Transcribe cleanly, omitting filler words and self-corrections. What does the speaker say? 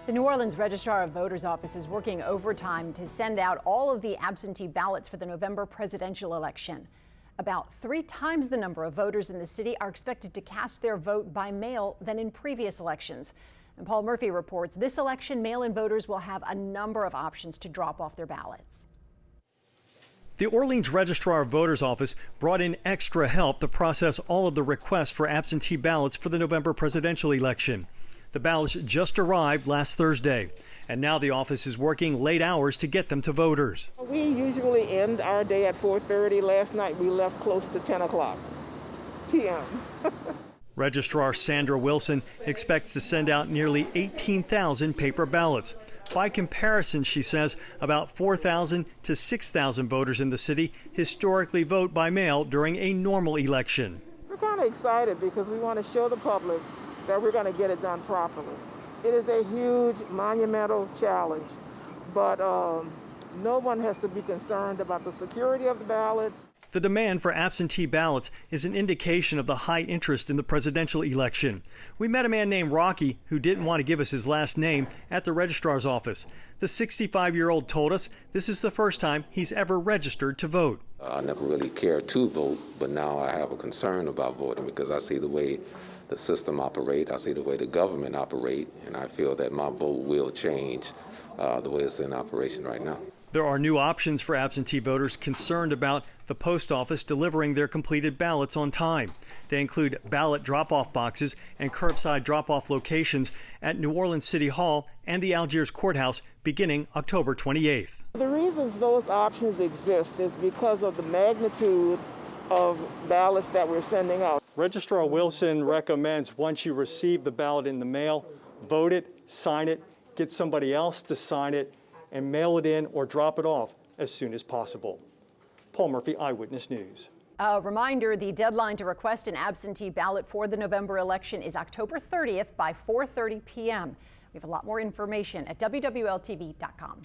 The New Orleans Registrar of Voters office is working overtime to send out all of the absentee ballots for the November presidential election. About 3 times the number of voters in the city are expected to cast their vote by mail than in previous elections. And Paul Murphy reports this election, mail-in voters will have a number of options to drop off their ballots. The Orleans Registrar of Voters office brought in extra help to process all of the requests for absentee ballots for the November presidential election. The ballots just arrived last Thursday, and now the office is working late hours to get them to voters. We usually end our day at 4:30. Last night we left close to 10 o'clock p.m. Registrar Sandra Wilson expects to send out nearly 18,000 paper ballots. By comparison, she says, about 4,000 to 6,000 voters in the city historically vote by mail during a normal election. We're kind of excited because we want to show the public that we're going to get it done properly. It is a huge, monumental challenge, but no one has to be concerned about the security of the ballots. The demand for absentee ballots is an indication of the high interest in the presidential election. We met a man named Rocky who didn't want to give us his last name at the registrar's office. The 65-year-old told us this is the first time he's ever registered to vote. I never really cared to vote, but now I have a concern about voting because I see the way the system operates, I see the way the government operates, and I feel that my vote will change the way it's in operation right now. There are new options for absentee voters concerned about the post office delivering their completed ballots on time. They include ballot drop-off boxes and curbside drop-off locations at New Orleans City Hall and the Algiers Courthouse beginning October 28th. The reasons those options exist is because of the magnitude of ballots that we're sending out. Registrar Wilson recommends once you receive the ballot in the mail, vote it, sign it, get somebody else to sign it, and mail it in or drop it off as soon as possible. Paul Murphy, Eyewitness News. A reminder, the deadline to request an absentee ballot for the November election is October 30th by 4:30 p.m. We have a lot more information at WWLTV.com.